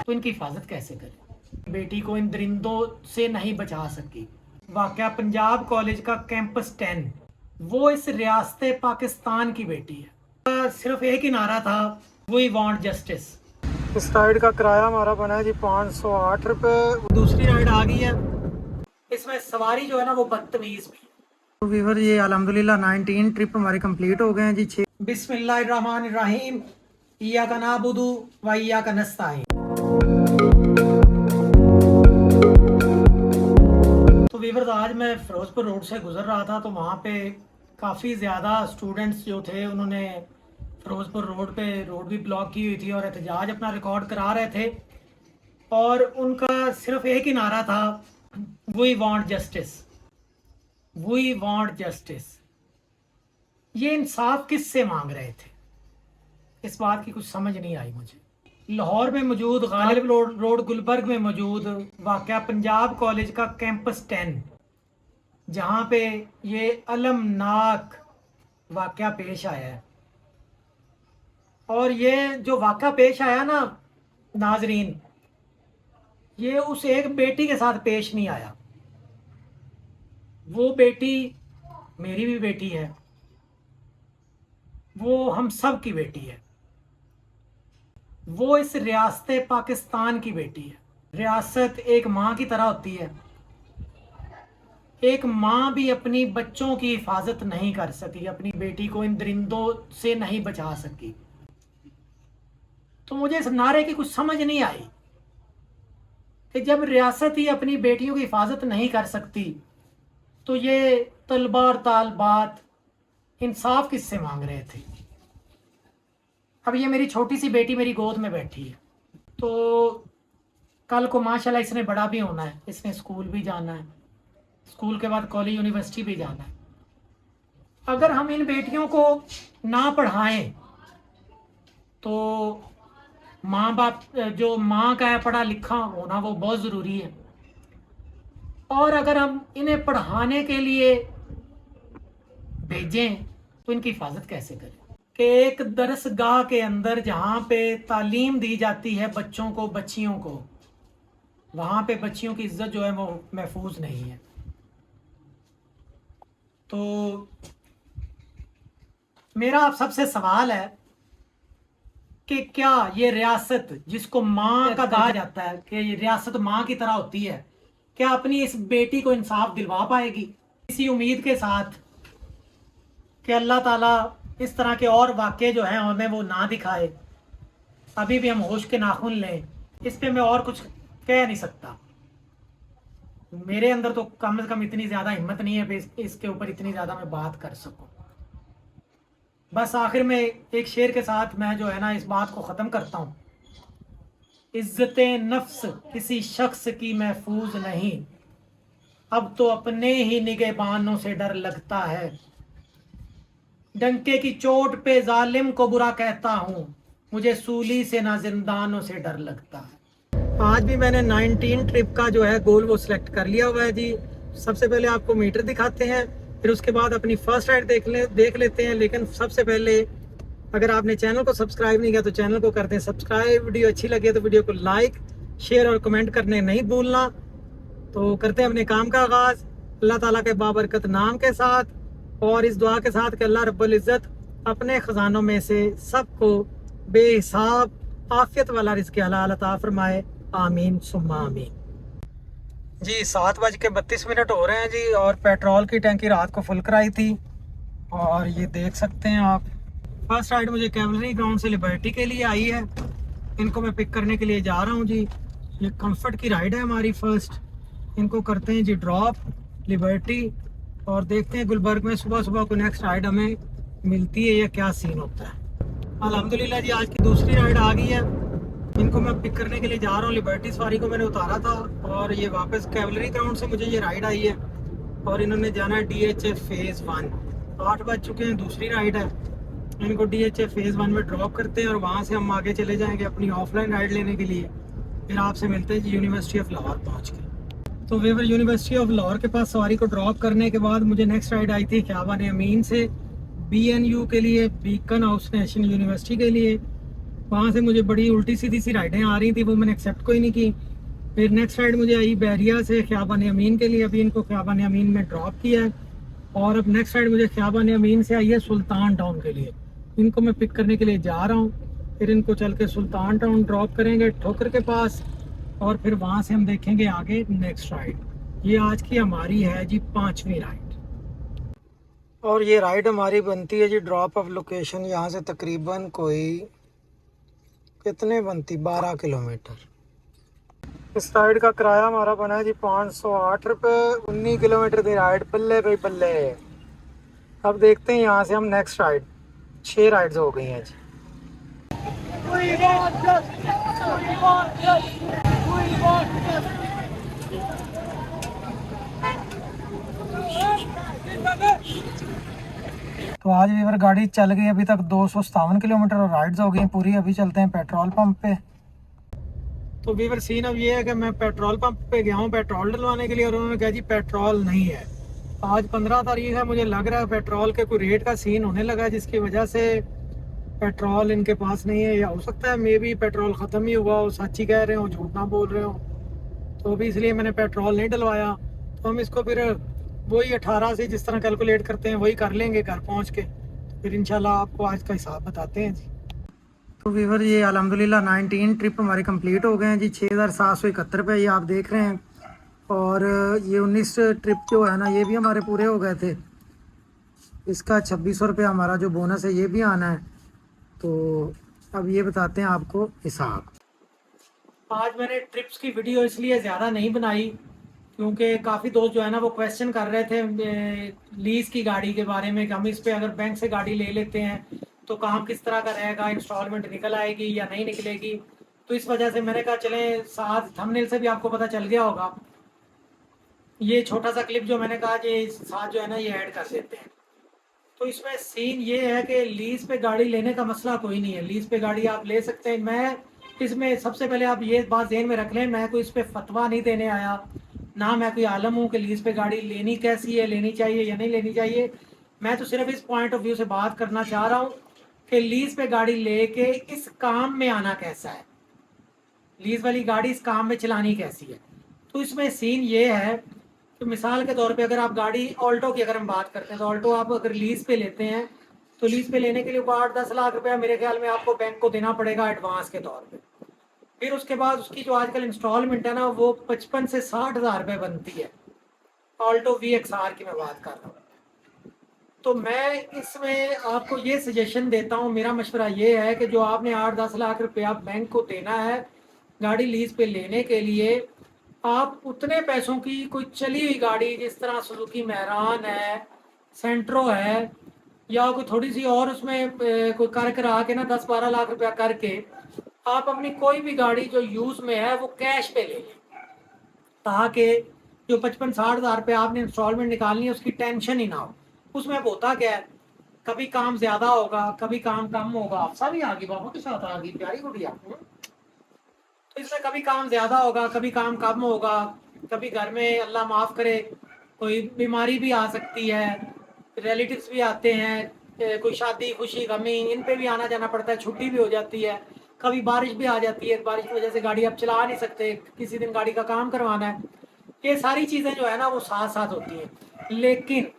तो इनकी हिफाजत कैसे करें? बेटी को इन दरिंदों से नहीं बचा सकी। वाकया पंजाब कॉलेज का कैंपस 10, वो इस रियासत पाकिस्तान की बेटी है। सिर्फ एक ही नारा था, वी वांट जस्टिस। इस राइड का किराया हमारा बना है जी 508 रुपये। दूसरी राइड आ गई है, इसमें सवारी जो है ना वो बदतमीज भी। तो वीवर ये अल्हम्दुलिल्लाह 19 ट्रिप हमारे कंप्लीट हो गए हैं जी। 6 बिस्मिल्लाहिर्रहमानिर्रहीम, इय्याका नअबुदु व इय्याका नस्तईन। तो वीवर आज मैं फिरोजपुर रोड से गुजर रहा था, तो वहाँ पे काफ़ी ज़्यादा स्टूडेंट्स जो थे उन्होंने फिरोजपुर रोड पे रोड भी ब्लॉक की हुई थी और एहतजाज अपना रिकॉर्ड करा रहे थे। और उनका सिर्फ एक ही नारा था, we want justice, we want justice. ये इंसाफ किससे मांग रहे थे, इस बात की कुछ समझ नहीं आई मुझे। लाहौर में मौजूद, गालिब रोड गुलबर्ग में मौजूद वाकया पंजाब कॉलेज का कैंपस 10, जहाँ पे ये अलमनाक वाकया पेश आया है। और ये जो वाकया पेश आया ना नाजरीन, ये उस एक बेटी के साथ पेश नहीं आया। वो बेटी मेरी भी बेटी है, वो हम सब की बेटी है, वो इस रियासत पाकिस्तान की बेटी है। रियासत एक माँ की तरह होती है। एक माँ भी अपनी बच्चों की हिफाजत नहीं कर सकी, अपनी बेटी को इन दरिंदों से नहीं बचा सकी। तो मुझे इस नारे की कुछ समझ नहीं आई कि जब रियासत ही अपनी बेटियों की हिफाजत नहीं कर सकती, तो ये तलबा और तालबात इंसाफ किससे मांग रहे थे? अब ये मेरी छोटी सी बेटी मेरी गोद में बैठी है, तो कल को माशाल्लाह इसने बड़ा भी होना है, इसने स्कूल भी जाना है, स्कूल के बाद कॉलेज यूनिवर्सिटी भी जाना है। अगर हम इन बेटियों को ना पढ़ाएं तो माँ बाप, जो माँ का है पढ़ा लिखा होना, वो बहुत ज़रूरी है। और अगर हम इन्हें पढ़ाने के लिए भेजें तो इनकी हिफाजत कैसे करें? कि एक दरसगाह के अंदर जहाँ पे तालीम दी जाती है बच्चों को, बच्चियों को, वहाँ पे बच्चियों की इज्जत जो है वो महफूज नहीं है। तो मेरा आप सबसे सवाल है कि क्या ये रियासत, जिसको माँ का कहा जाता है कि ये रियासत माँ की तरह होती है, क्या अपनी इस बेटी को इंसाफ दिलवा पाएगी? इसी उम्मीद के साथ कि अल्लाह ताला इस तरह के और वाक़े जो हैं हमें वो ना दिखाए, अभी भी हम होश के नाखून लें। इस पे मैं और कुछ कह नहीं सकता, मेरे अंदर तो कम से कम इतनी ज़्यादा हिम्मत नहीं है इसके ऊपर इतनी ज़्यादा मैं बात कर सकूं। बस आखिर में एक शेर के साथ मैं जो है ना इस बात को ख़त्म करता हूँ। इज्जत नफ्स किसी शख्स की महफूज नहीं, अब तो अपने ही निगहबानों से डर लगता है। डंके की चोट पे जालिम को बुरा कहता हूँ, मुझे सूली से ना जिंदानों से डर लगता है। आज भी मैंने 19 ट्रिप का जो है गोल वो सिलेक्ट कर लिया हुआ है जी। सबसे पहले आपको मीटर दिखाते हैं, फिर उसके बाद अपनी फर्स्ट राइड देख लेते हैं। लेकिन सबसे पहले अगर आपने चैनल को सब्सक्राइब नहीं किया तो चैनल को कर दें सब्सक्राइब। वीडियो अच्छी लगे तो वीडियो को लाइक, शेयर और कमेंट करने नहीं भूलना। तो करते हैं अपने काम का आगाज़ अल्लाह ताला के बाबरकत नाम के साथ, और इस दुआ के साथ कि अल्लाह रब्बुल इज़्ज़त अपने ख़जानों में से सबको बेहिसाब आफियत वाला रिज़्क़ हलाल अता फरमाए, आमीन सुम्मा आमीन। जी 7:32 हो रहे हैं जी, और पेट्रोल की टंकी रात को फुल कराई थी, और ये देख सकते हैं आप। फर्स्ट राइड मुझे कैवलरी ग्राउंड से लिबर्टी के लिए आई है, इनको मैं पिक करने के लिए जा रहा हूँ जी। ये कंफर्ट की राइड है हमारी फर्स्ट। इनको करते हैं जी ड्रॉप लिबर्टी, और देखते हैं गुलबर्ग में सुबह सुबह को नेक्स्ट राइड हमें मिलती है या क्या सीन होता है। अल्हम्दुलिल्लाह जी आज की दूसरी राइड आ गई है। इनको मैं पिक करने के लिए जा रहा हूँ। लिबर्टी सवारी को मैंने उतारा था और ये वापस कैवलरी ग्राउंड से मुझे ये राइड आई है, और इन्होंने जाना है DHF फेज़ 1। 8 बज चुके हैं, दूसरी राइड है। इनको DHF फेज़ 1 में ड्रॉप करते हैं और वहाँ से हम आगे चले जाएंगे अपनी ऑफलाइन राइड लेने के लिए। फिर आपसे मिलते हैं जी यूनिवर्सिटी ऑफ लाहौर पहुँच के। तो वीवर यूनिवर्सिटी ऑफ लाहौर के पास सवारी को ड्रॉप करने के बाद मुझे नेक्स्ट राइड आई थी ख्याबान अमीन से BNU के लिए, बीकन हाउस नेशनल यूनिवर्सिटी के लिए। वहाँ से मुझे बड़ी उल्टी सीधी सी राइडें आ रही थी, वो मैंने एक्सेप्ट कोई नहीं की। फिर नेक्स्ट राइड मुझे आई बैरिया से ख्याबान अमीन के लिए, अभी इनको ख्याबान अमीन में ड्रॉप किया है। और अब नेक्स्ट राइड मुझे ख्याबान अमीन से आई है सुल्तान टाउन के लिए, इनको मैं पिक करने के लिए जा रहा हूँ। फिर इनको चल के सुल्तान टाउन ड्रॉप करेंगे ठोकर के पास, और फिर वहाँ से हम देखेंगे आगे नेक्स्ट राइड। ये आज की हमारी है जी 5वीं राइड, और ये राइड हमारी बनती है जी ड्रॉप ऑफ लोकेशन यहाँ से तकरीबन कोई कितने बनती 12 किलोमीटर। इस राइड का किराया हमारा बना है जी 508 रुपये। 19 किलोमीटर की राइड, बल्ले भाई बल्ले। अब देखते हैं यहाँ से हम नेक्स्ट राइड। 6 राइड्स हो गई हैं जी। तो आज वीवर गाड़ी चल गई अभी तक 257 किलोमीटर और राइड्स हो गई पूरी। अभी चलते हैं पेट्रोल पंप पे। तो वीवर सीन अब ये है कि मैं पेट्रोल पंप पे गया हूँ पेट्रोल डलवाने के लिए, और उन्होंने कहा जी पेट्रोल नहीं है। आज 15 तारीख है, मुझे लग रहा है पेट्रोल के कोई रेट का सीन होने लगा है, जिसकी वजह से पेट्रोल इनके पास नहीं है। या हो सकता है मे बी पेट्रोल ख़त्म ही हुआ हो, सच ही कह रहे हो, झूठ ना बोल रहे हो। तो अभी इसलिए मैंने पेट्रोल नहीं डलवाया। तो हम इसको फिर वही 18 से जिस तरह कैलकुलेट करते हैं वही कर लेंगे घर पहुँच के। फिर इंशाल्लाह आपको आज का हिसाब बताते हैं जी। तो वीवर ये अल्हम्दुलिल्लाह 19 ट्रिप हमारे कंप्लीट हो गए हैं जी। 6771 रुपये ये आप देख रहे हैं। और ये 19 ट्रिप जो है ना ये भी हमारे पूरे हो गए थे। इसका 2600 रुपये हमारा जो बोनस है ये भी आना है। तो अब ये बताते हैं आपको हिसाब। आज मैंने ट्रिप्स की वीडियो इसलिए ज़्यादा नहीं बनाई क्योंकि काफ़ी दोस्त जो है ना वो क्वेश्चन कर रहे थे लीज़ की गाड़ी के बारे में कि हम इस पे अगर बैंक से गाड़ी ले लेते हैं तो काम किस तरह का रहेगा, इंस्टॉलमेंट निकल आएगी या नहीं निकलेगी। तो इस वजह से मैंने कहा चलें, साथ थंबनेल से भी आपको पता चल गया होगा, ये छोटा सा क्लिप जो मैंने कहा कि साथ जो है ना ये ऐड कर देते हैं। तो इसमें सीन ये है कि लीज पे गाड़ी लेने का मसला कोई नहीं है, लीज पे गाड़ी आप ले सकते हैं। मैं इसमें सबसे पहले आप ये बात ध्यान में रख लें, मैं कोई इस पे फतवा नहीं देने आया, ना मैं कोई आलम हूँ कि लीज पे गाड़ी लेनी कैसी है, लेनी चाहिए या नहीं लेनी चाहिए। मैं तो सिर्फ इस पॉइंट ऑफ व्यू से बात करना चाह रहा हूँ कि लीज पे गाड़ी लेके इस काम में आना कैसा है, लीज वाली गाड़ी इस काम में चलानी कैसी है। तो इसमें सीन ये है तो मिसाल के तौर पे अगर आप गाड़ी ऑल्टो की अगर हम बात करते हैं तो ऑल्टो आप अगर लीज पे लेते हैं तो लीज पे लेने के लिए 8-10 लाख रुपया मेरे ख्याल में आपको बैंक को देना पड़ेगा एडवांस के तौर पे। फिर उसके बाद उसकी जो आजकल इंस्टॉलमेंट है ना वो 55 से 60 हज़ार रुपये बनती है। ऑल्टो VXR की मैं बात कर रहा हूँ। तो मैं इसमें आपको ये सजेशन देता हूँ, मेरा मशवरा ये है कि जो आपने 8-10 लाख रुपया बैंक को देना है गाड़ी लीज पे लेने के लिए, आप उतने पैसों की कोई चली हुई गाड़ी जिस तरह सुजुकी मेहरान है, सेंट्रो है, या कोई थोड़ी सी और उसमें कोई कर करा के ना 10-12 लाख रुपया करके आप अपनी कोई भी गाड़ी जो यूज़ में है वो कैश पे ले लें, ताकि जो 55-60 हज़ार रुपये आपने इंस्टॉलमेंट निकालनी है उसकी टेंशन ही ना हो। उसमें अब होता क्या है, कभी काम ज़्यादा होगा, कभी काम कम होगा। अफसा भी आ गई, बाबू के साथ आ गई प्यारी गुड़िया। तो इसमें कभी काम ज़्यादा होगा, कभी काम कम होगा, कभी घर में अल्लाह माफ़ करे कोई बीमारी भी आ सकती है, रिलेटिव्स भी आते हैं, कोई शादी खुशी गमी इन पे भी आना जाना पड़ता है, छुट्टी भी हो जाती है, कभी बारिश भी आ जाती है, बारिश की वजह से गाड़ी आप चला नहीं सकते, किसी दिन गाड़ी का काम करवाना है। ये सारी चीज़ें जो है ना वो साथ साथ होती हैं। लेकिन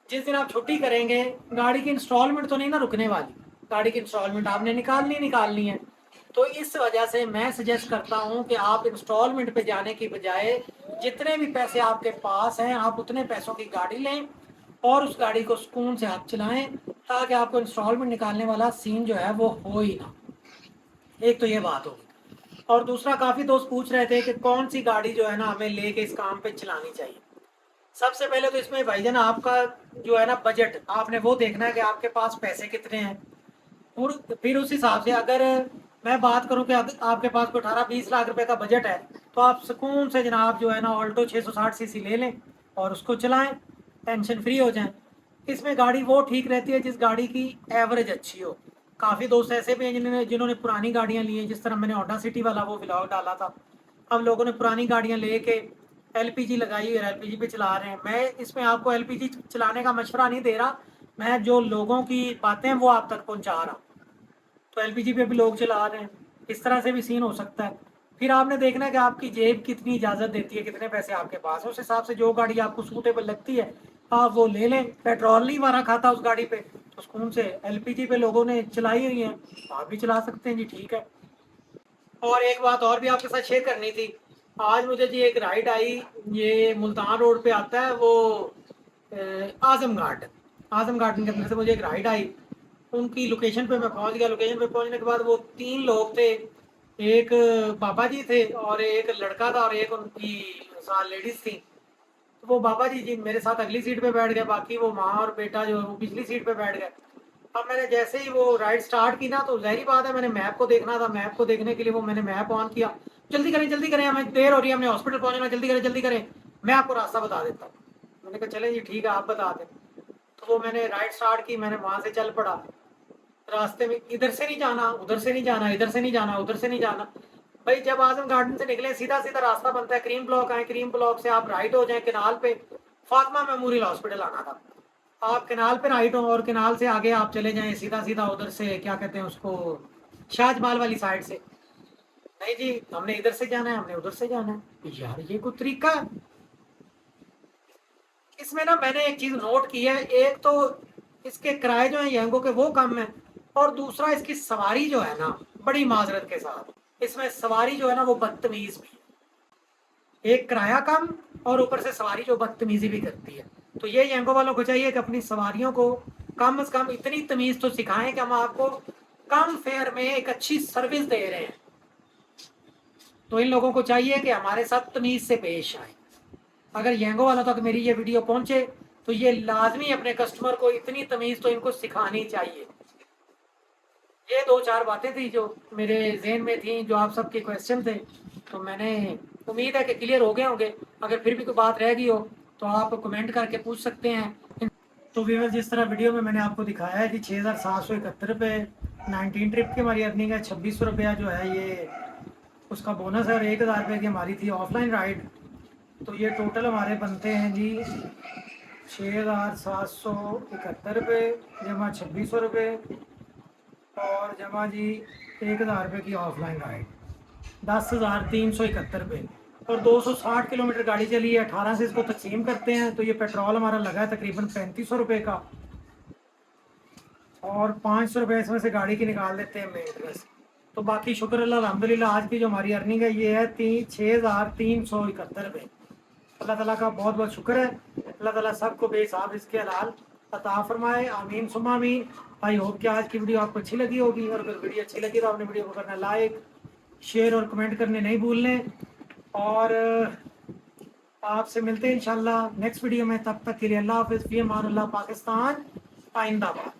जिस दिन आप छुट्टी करेंगे गाड़ी की इंस्टॉलमेंट तो नहीं ना रुकने वाली, गाड़ी की इंस्टॉलमेंट आपने निकालनी है। तो इस वजह से मैं सजेस्ट करता हूं कि आप इंस्टॉलमेंट पे जाने की बजाय जितने भी पैसे आपके पास हैं आप उतने पैसों की गाड़ी लें और उस गाड़ी को सुकून से आप चलाएं, ताकि आपको इंस्टॉलमेंट निकालने वाला सीन जो है वो हो ही ना। एक तो ये बात होगी। और दूसरा, काफ़ी दोस्त पूछ रहे थे कि कौन सी गाड़ी जो है ना हमें लेके इस काम पे चलानी चाहिए। सबसे पहले तो इसमें भाईजान आपका जो है ना बजट, आपने वो देखना है कि आपके पास पैसे कितने हैं। और फिर उस हिसाब से अगर मैं बात करूं कि आपके पास कोई 18-20 लाख रुपए का बजट है तो आप सुकून से जनाब जो है ना ऑल्टो 660 सीसी ले लें और उसको चलाएं, टेंशन फ्री हो जाएं। इसमें गाड़ी वो ठीक रहती है जिस गाड़ी की एवरेज अच्छी हो। काफ़ी दोस्त ऐसे भी हैं जिन्होंने पुरानी गाड़ियाँ ली हैं, जिस तरह मैंने ऑडा सिटी वाला वो व्लॉग डाला था। अब लोगों ने पुरानी गाड़ियाँ लेके LPG लगाई और LPG पे चला रहे हैं। मैं इसमें आपको LPG चलाने का मशवरा नहीं दे रहा, मैं जो लोगों की बातें हैं वो आप तक पहुँचा रहा हूँ। तो एलपीजी पे भी लोग चला रहे हैं, इस तरह से भी सीन हो सकता है। फिर आपने देखना है कि आपकी जेब कितनी इजाज़त देती है, कितने पैसे आपके पास है, उस हिसाब से जो गाड़ी आपको सूटेबल लगती है आप वो ले लें। पेट्रोल नहीं मारा खाता उस गाड़ी पे, तो सुकून से एलपीजी पे लोगों ने चलाई हुई है, आप भी चला सकते हैं जी, ठीक है। और एक बात और भी आपके साथ शेयर करनी थी। आज मुझे जी एक राइड आई, ये मुल्तान रोड पे आता है वो आजम गार्डन, आजम गार्डन के अंदर से मुझे एक राइड आई। उनकी लोकेशन पे मैं पहुंच गया। लोकेशन पे पहुंचने के बाद वो 3 लोग थे, एक बाबा जी थे और एक लड़का था और एक उनकी साथ लेडीज थी। तो वो बाबा जी मेरे साथ अगली सीट पे बैठ गए, बाकी वो माँ और बेटा जो है वो पिछली सीट पे बैठ गए। अब मैंने जैसे ही वो राइड स्टार्ट की ना, तो ज़ाहिर बात है मैंने मैप को देखना था। मैप को देखने के लिए वो मैंने मैप ऑन किया, जल्दी करें हमें देर हो रही है, हमने हॉस्पिटल पहुंचना, जल्दी करें, मैं आपको रास्ता बता देता हूँ। मैंने कहा चलें जी ठीक है, आप बता दें। तो वो मैंने राइड स्टार्ट की, मैंने वहाँ से चल पड़ा। रास्ते में इधर से नहीं जाना, उधर से नहीं जाना, इधर से नहीं जाना, उधर से नहीं जाना। भाई जब आजम गार्डन से निकले सीधा सीधा रास्ता बनता है, क्रीम ब्लॉक आए, क्रीम ब्लॉक से आप राइट हो जाए केनाल पे, फातिमा मेमोरियल हॉस्पिटल आना था। आप केनाल पे राइट हो और केनाल से आगे आप चले जाएं सीधा सीधा उधर से, क्या कहते हैं उसको, शाहजमाल वाली साइड से। नहीं जी हमने इधर से जाना है, हमने उधर से जाना है। यार ये कोई तरीका है? इसमें ना मैंने एक चीज नोट की है, एक तो इसके किराए जो है यंगो के वो कम है, और दूसरा इसकी सवारी जो है ना, बड़ी माजरत के साथ इसमें सवारी जो है ना वो बदतमीज भी है। एक किराया कम और ऊपर से सवारी जो बदतमीजी भी करती है। तो ये यंगो वालों को चाहिए कि अपनी सवारियों को कम से कम इतनी तमीज तो सिखाएं कि हम आपको कम फेयर में एक अच्छी सर्विस दे रहे हैं। तो इन लोगों को चाहिए कि हमारे साथ तमीज से पेश आए। अगर यंगो वालों तक मेरी ये वीडियो पहुंचे तो ये लाजमी अपने कस्टमर को इतनी तमीज तो इनको सिखानी चाहिए। ये 2-4 बातें थी जो मेरे जहन में थी, जो आप सबके क्वेश्चन थे, तो मैंने उम्मीद है कि क्लियर हो गए होंगे। अगर फिर भी कोई बात रह गई हो तो आप कमेंट करके पूछ सकते हैं। तो व्यूअर जिस तरह वीडियो में मैंने आपको दिखाया है कि 6,771 रुपये 19 ट्रिप की हमारी अर्निंग है। 2600 रुपया जो है ये उसका बोनस है और 1,000 रुपये की हमारी थी ऑफलाइन राइड। तो ये टोटल हमारे बनते हैं जी 6,771 रुपये जमा 2600 रुपये और जमा जी 1,000 रुपये की ऑफलाइन राइड, 10,371 रुपये। और 260 किलोमीटर गाड़ी चली है। 18 से इसको तकसीम करते हैं तो ये पेट्रोल हमारा लगा है तकरीबन 3,500 रुपये का, और 500 रुपये इसमें से गाड़ी की निकाल देते हैं मेंटेनेंस। तो बाकी शुक्र अल्लाह अल्हम्दुलिल्लाह आज की जो हमारी अर्निंग है ये है 6,371 रुपये। अल्लाह ताला का बहुत बहुत शुक्र है। अल्लाह ताला सबको बेहिसाब इसके हलाल अता फरमाए, आमीन सुम्मा आमीन। आई होप कि आज की वीडियो आपको अच्छी लगी होगी, और अगर वीडियो अच्छी लगी तो आपने वीडियो को करना लाइक, शेयर और कमेंट करने नहीं भूलने। और आपसे मिलते हैं इंशाल्लाह नेक्स्ट वीडियो में। तब तक के लिए अल्लाह हाफिज़, फ़ी अमान अल्लाह, पाकिस्तान आइंदाबाद।